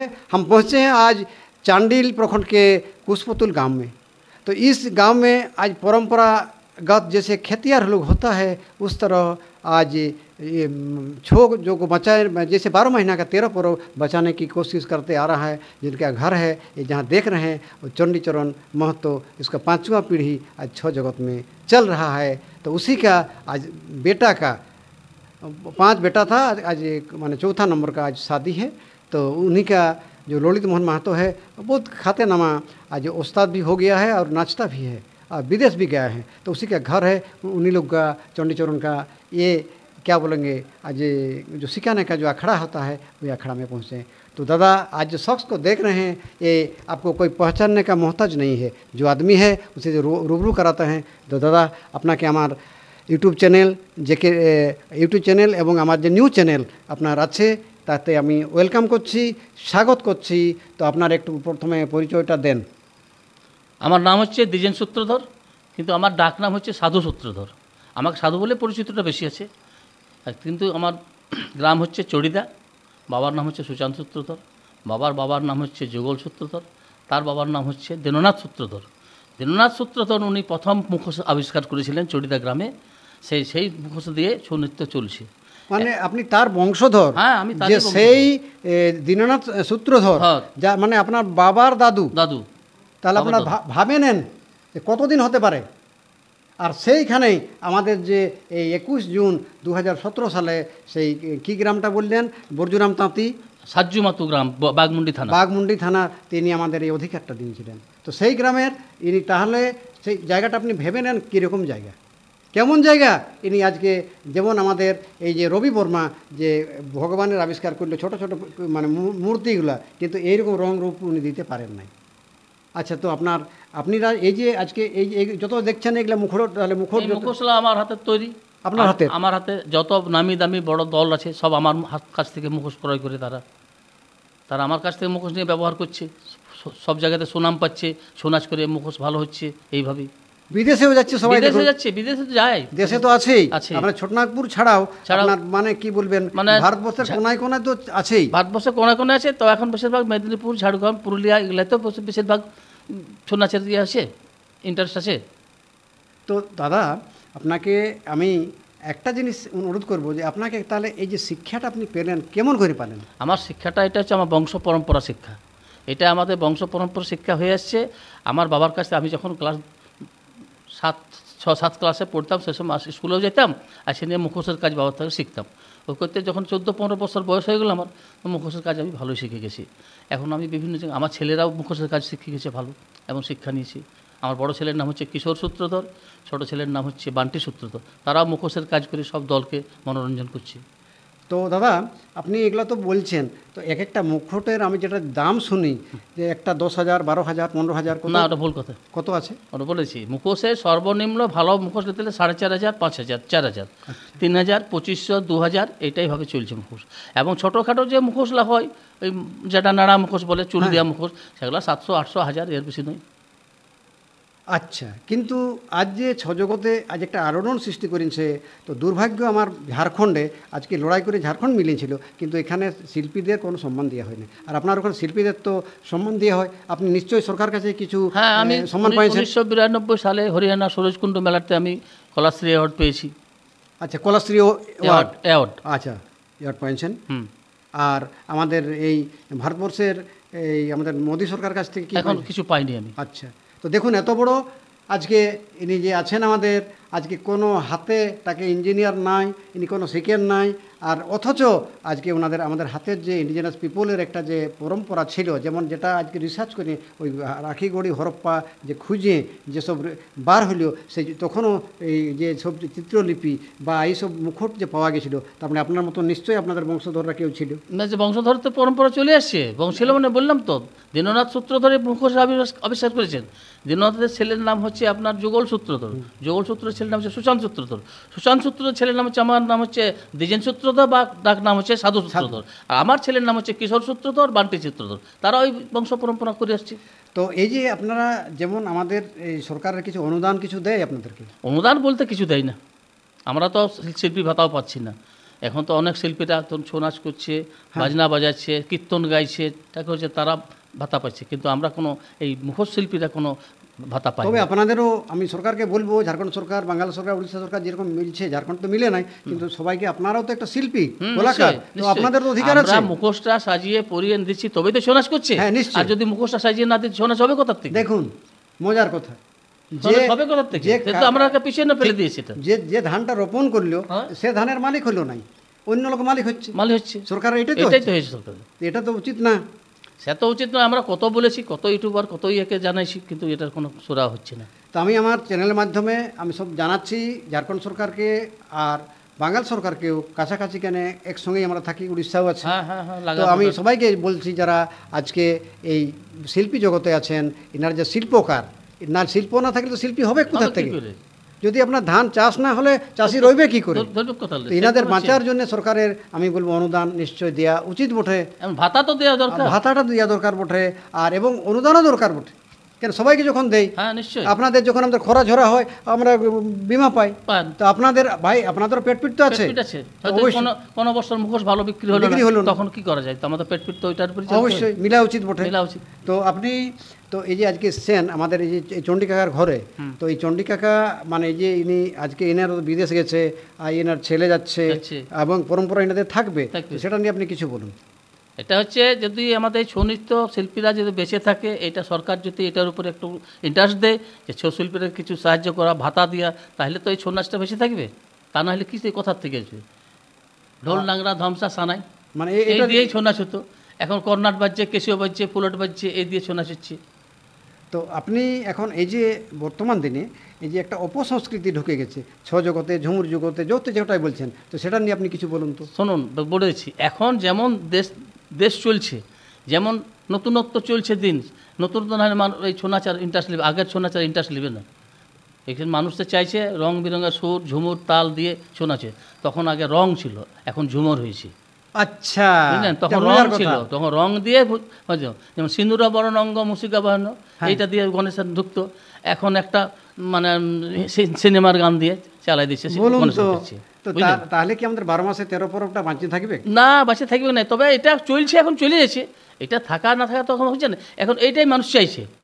हम पहुँचे हैं आज चांडिल प्रखंड के कुशपुतुल गांव में। तो इस गांव में आज परंपरागत जैसे खेतियार लोग होता है उस तरह आज ये छोग जो को बचाए जैसे 12 महीना का 13 पर्व बचाने की कोशिश करते आ रहा है। जिनका घर है ये जहाँ देख रहे हैं वो चंडीचरण महतो, इसका 5वां पीढ़ी आज 6 जगत में चल रहा है। तो उसी का आज बेटा का 5 बेटा था, आज एक माने 4था नंबर का आज शादी है। तो उन्हीं का जो ललित मोहन महतो है बहुत खाते नामा आज उस्ताद भी हो गया है और नाचता भी है और विदेश भी गया है। तो उसी का घर है, उन्हीं लोग का चंडीचरण का ये क्या बोलेंगे आज जो सिखाने का जो अखाड़ा होता है वही अखाड़ा में पहुँचे। तो दादा आज जो शख्स को देख रहे हैं ये आपको कोई पहचानने का मोहताज नहीं है, जो आदमी है उसे जो रूबरू कराते हैं। तो दादा अपना के हमार यूट्यूब चैनल जेके यूट्यूब चैनल एवं हमार जो न्यूज चैनल আপনার আছে তাতে আমি ওয়েলকাম করছি, স্বাগত করছি। তো আপনার একটু প্রথমে পরিচয়টা দেন। আমার নাম হচ্ছে দ্বিজেন সূত্রধর, কিন্তু আমার ডাক নাম হচ্ছে সাধু সূত্রধর। আমাকে সাধু বলে পরিচিতটা বেশি আছে। কিন্তু আমার গ্রাম হচ্ছে চড়িদা, বাবার নাম হচ্ছে সুশান্ত সূত্রধর, বাবার নাম হচ্ছে যুগল সূত্রধর, তার বাবার নাম হচ্ছে দীননাথ সূত্রধর। দীননাথ সূত্রধর উনি প্রথম মুখোশ আবিষ্কার করেছিলেন চড়িদা গ্রামে। সেই মুখোশ দিয়ে ছৌ নৃত্য চলছে। মানে আপনি তার বংশধর? হ্যাঁ, আমি যে সেই দীননাথ সূত্রধর, যা মানে আপনার বাবার দাদু। তাহলে আপনার ভাবে নেন যে কতদিন হতে পারে। আর সেইখানেই আমাদের যে এই 21 জুন 2017 সালে সেই কি গ্রামটা বললেন, বর্জুরাম তাঁতি সাজ্জুমাতু গ্রাম, বাগমুন্ডি থানা, তিনি আমাদের এই অধিকারটা দিয়েছিলেন। তো সেই গ্রামের ইনি, তাহলে সেই জায়গাটা আপনি ভেবে নেন কীরকম জায়গা, কেমন জায়গা। ইনি আজকে যেমন আমাদের এই যে রবি বর্মা যে ভগবানের আবিষ্কার করলো ছোট ছোট মানে মূর্তিগুলা, কিন্তু এইরকম রং রূপ উনি দিতে পারেন নাই। আচ্ছা, তো আপনারা এই যে আজকে এই যত দেখছেন এগুলো মুখোশ, তাহলে মুখোশলা আমার হাতের তৈরি। আপনার হাতে? আমার হাতে যত নামি দামি বড় দল আছে সব আমার কাছ থেকে মুখোশ ক্রয় করে তারা আমার কাছ থেকে মুখোশ নিয়ে ব্যবহার করছে, সব জায়গাতে সুনাম পাচ্ছে, সোনাজ করে মুখোশ ভালো হচ্ছে। এইভাবেই বিদেশেও যাচ্ছে সবাই, বিদেশে যাচ্ছে, বিদেশে তো যায়, দেশে তো আছেই। আপনার ছোটনাগপুর ছাড়াও আপনার মানে কি বলবেন, মানে ভারতবর্ষের কোনায় কোনায় তো আছেই, ভারতবর্ষের কোনায় কোনায় আছে। তো এখন বেশিরভাগ মেদিনীপুর, ঝাড়গ্রাম, পুরুলিয়া এগুলাতে বেশিরভাগ ছৌ নাচের দিয়ে আছে, ইন্টারেস্ট আছে। তো দাদা আপনাকে আমি একটা জিনিস অনুরোধ করব যে আপনাকে তাহলে এই যে শিক্ষাটা আপনি পেলেন কেমন করে পেলেন? আমার শিক্ষাটা এটা হচ্ছে আমার বংশ পরম্পরা শিক্ষা। এটা আমাদের বংশ পরম্পরা শিক্ষা হয়ে আসছে। আমার বাবার কাছে আমি যখন ক্লাস 6-7 ক্লাসে পড়তাম, সে সময় স্কুলেও যেতাম, আর সে নিয়ে মুখোশের কাজ বাবার থেকে শিখতাম। ওই করতে যখন 14-15 বছর বয়স হয়ে গেল আমার, মুখোশের কাজ আমি ভালোই শিখে গেছি। এখন আমি বিভিন্ন জায়গায়, আমার ছেলেরাও মুখোশের কাজ শিখে গেছে ভালো, এবং শিক্ষা নিয়েছি। আমার বড় ছেলের নাম হচ্ছে কিশোর সূত্রধর, ছোট ছেলের নাম হচ্ছে বান্টি সূত্রধর। তারাও মুখোশের কাজ করে সব দলকে মনোরঞ্জন করছে। তো দাদা আপনি এগুলো তো বলছেন, তো এক একটা মুখোটের আমি যেটা দাম শুনি যে একটা 10,000, 12,000, 15,000। না, ওটা ভুল কথা। কত আছে? ওটা বলেছি, মুখোশের সর্বনিম্ন ভালো মুখোশ নিতে হলে 4,500, 5,000, 4,000, 3,000, 2,500, 2,000 এইটাইভাবে চলছে মুখোশ। এবং ছোটোখাটো যে মুখোশলা হয়, ওই যেটা নাড়া মুখোশ বলে, চুল দেওয়া মুখোশ, সেগুলো 700, 800, 1000, এর বেশি নয়। আচ্ছা, কিন্তু আজ যে ছজগতে আজ একটা আলোড়ন সৃষ্টি করেছে, তো দুর্ভাগ্য আমার ঝাড়খণ্ডে আজকে লড়াই করে ঝাড়খণ্ড মিলিয়েছিল, কিন্তু এখানে শিল্পীদের কোনো সম্মান দেওয়া হয়নি। আর আপনার ওখানে শিল্পীদের তো সম্মান দেওয়া হয়, আপনি নিশ্চয়ই সরকার কাছে কিছু আমি সম্মান পেয়েছেন। 1992 সালে হরিয়ানা সরোজকুণ্ড মেলাতে আমি কলাশ্রী অ্যাওয়ার্ড পেয়েছি। আচ্ছা, কলাশ্রী অ্যাওয়ার্ড, আচ্ছা অ্যাওয়ার্ড পেয়েছেন। আর আমাদের এই ভারতবর্ষের এই আমাদের মোদী সরকার কাছ থেকে এখন কিছু পাইনি আমি। আচ্ছা, তো দেখুন এত বড় আজকে ইনি যে আছেন আমাদের, আজকে কোনো হাতে তাকে ইঞ্জিনিয়ার নাই, ইনি কোনো শিকের নাই, আর অথচ আজকে আমাদের হাতের যে ইন্ডিজিনাস পিপলের একটা যে পরম্পরা ছিল, যেমন যেটা আজকে রিসার্চ করে ওই রাখিগড়ি হরপ্পা যে খুঁজে যেসব বার হইল, সেই তখনও এই যে সব চিত্রলিপি বা এইসব মুখোট যে পাওয়া গেছিলো, তার মানে আপনার মতো নিশ্চয়ই আপনাদের বংশধররা কেউ ছিল না। যে বংশধর তো পরম্পরা চলে আসছে, ছিল মানে বললাম তো, দীননাথ সূত্রধর মুখোশ আবিষ্কার করেছেন। দীননাথের ছেলের নাম হচ্ছে আপনার যুগল সূত্রধর, যুগল সূত্রের ছেলের নাম হচ্ছে সুশান্ত সূত্রধর, সুশান্ত সূত্রের ছেলের নাম হচ্ছে, আমার নাম হচ্ছে দ্বিজেন সূত্রধর বা ডাক নাম হচ্ছে সাধু সূত্রধর, আর আমার ছেলের নাম হচ্ছে কিশোর সূত্রধর, বান্টি সূত্রধর। তারা ওই বংশ পরম্পরা করে আসছে। তো এই যে আপনারা যেমন আমাদের এই সরকারের কিছু অনুদান কিছু দেয় আপনাদেরকে? অনুদান বলতে কিছু দেয় না, আমরা তো শিল্পী ভাতাও পাচ্ছি না। এখন তো অনেক শিল্পীরা তো ছৌ নাচ করছে, বাজনা বাজাচ্ছে, কীর্তন গাইছে, টাকা হচ্ছে, তারা ভাতা পাচ্ছে, কিন্তু আমরা কোনো এই মুখোশ শিল্পীরা কোনো ভাতা পাই তবে না। আপনাদেরও আমি সরকারকে বলবো, ঝাড়খণ্ড সরকার, বাঙাল সরকার, উড়িষ্যা সরকার যেরকম মিলছে, ঝাড়খণ্ড তো মিলে নাই, কিন্তু সবাইকে, আপনারাও তো একটা শিল্পী, কলাকার, তো নিশ্চয়ই। আপনাদের তো অধিকার আছে। আমরা মুখোশটা সাজিয়ে পরিয়ে দিচ্ছি তবেই তো ছৌ নাচ করছে। হ্যাঁ, নিশ্চয়ই। আর যদি মুখোশটা সাজিয়ে না দিচ্ছি ছৌ নাচ হবে কোথার থেকে? দেখুন মজার কথা, ছৌ নাচ হবে কোথার থেকে? কিন্তু আমরা ওকে পিছিয়ে না ফেলে দিয়েছি এটা। যে ধানটা রোপণ করলো হ্যাঁ। সে ধানের মালিক হলো নাই, অন্য লোক মালিক হচ্ছে, মালি হচ্ছে, সরকার এটাই তো এটাই হচ্ছে। তো হয়েছে সরকার। এটা তো উচিত না। সে তো উচিত নয়। আমরা কত বলেছি, কত ইউটিউবার, কত ইয়েকে জানাইছি, কিন্তু এটার কোনো সুরা হচ্ছে না। তো আমি আমার চ্যানেলের মাধ্যমে আমি সব জানাচ্ছি ঝাড়খণ্ড সরকারকে আর বাঙাল সরকারকেও, কাছাকাছি কেন একসঙ্গেই আমরা থাকি, উড়িষ্যাও আছে। হ্যাঁ হ্যাঁ হ্যাঁ, তো আমি সবাইকে বলছি যারা আজকে এই শিল্পী জগতে আছেন, এনার যে শিল্পকার, না শিল্প না থাকলে তো শিল্পী হবে কোথা থেকে? যদি আপনার ধান চাষ না হলে চাষি রইবে কি করে? তো এনাদের বাঁচার জন্য সরকারের আমি বলবো অনুদান নিশ্চয় দেওয়া উচিত বটে, ভাতা তো দেওয়া দরকার, ভাতাটা দেওয়া দরকার বটে, আর এবং অনুদানও দরকার বটে। কেন সবাইকে যখন দেই, হ্যাঁ নিশ্চয়ই, আপনাদের যখন আমাদের খরা ঝরা হয় আমরা বিমা পাই, তো আপনাদের ভাই আপনাদের পেট পিট তো আছে। কোন বছর মুখোশ ভালো বিক্রি হলো না, তখন কি করা যায়? তো আমাদের পেট পিট তো ওইটার উপরে অবশ্যই মিলা উচিত বটে, মিলা উচিত। তো আপনি তো এই যে আজকে এসছেন আমাদের এই যে চণ্ডী কাকার ঘরে, তো এই চণ্ডী কাকা মানে এই যে ইনি আজকে এনার বিদেশ গেছে, আর এনার ছেলে যাচ্ছে এবং পরম্পরা এনাদের থাকবে, সেটা নিয়ে আপনি কিছু বলুন। এটা হচ্ছে, যদি আমাদের ছৌ নৃত্য শিল্পীরা যদি বেঁচে থাকে, এটা সরকার যদি এটার উপরে একটু ইন্টারেস্ট দেয়, যে ছৌ শিল্পীরা কিছু সাহায্য করা, ভাতা দেওয়া, তাহলে তো এই ছৌ নাচটা বেঁচে থাকবে। তা না হলে কি কোথার থেকে আসবে? ঢোল নাংরা ধামসা সানাই মানে এই দিয়েই ছৌ নাচ হতো। এখন কর্নাট বাজছে, কেশিও বাজছে, ফুলট বাজছে, এই দিয়ে ছৌ নাচ হচ্ছে। তো আপনি এখন এই যে বর্তমান দিনে এই যে একটা অপসংস্কৃতি ঢুকে গেছে ছৌ জগতে, ঝুমুর জগতে, যত যেটাই বলছেন, তো সেটা নিয়ে আপনি কিছু বলুন তো। শুনুন, বলেছি এখন যেমন দেশ চলছে, যেমন নতুনত্ব চলছে দিন, নতুন এই ছৌ নাচার ইন্টারেস্ট নেবে, আগের ছৌ নাচার ইন্টারেস্ট নেবে না। এখানে মানুষ তো চাইছে রং বেরঙের সুর, ঝুমুর, তাল দিয়ে ছৌ নাচে। তখন আগে রং ছিল, এখন ঝুমুর হয়েছে। আচ্ছা, বুঝলেন? তখন রং ছিল, তখন রং দিয়ে, যেমন সিন্দুরা বরণ অঙ্গ মুসিকা বাহান্ন, এইটা দিয়ে গণেশের ঢুকতো। এখন একটা মানে সিনেমার গান দিয়ে চালাই দিচ্ছে। তাহলে কি আমাদের 12 মাসে 13 পরবটা বাঁচিয়ে থাকবে? না, বাঁচিয়ে থাকবে না। তবে এটা চলছে, এখন চলে যাচ্ছে। এটা থাকা না থাকা তখন হচ্ছে না, এখন এইটাই মানুষ চাইছে।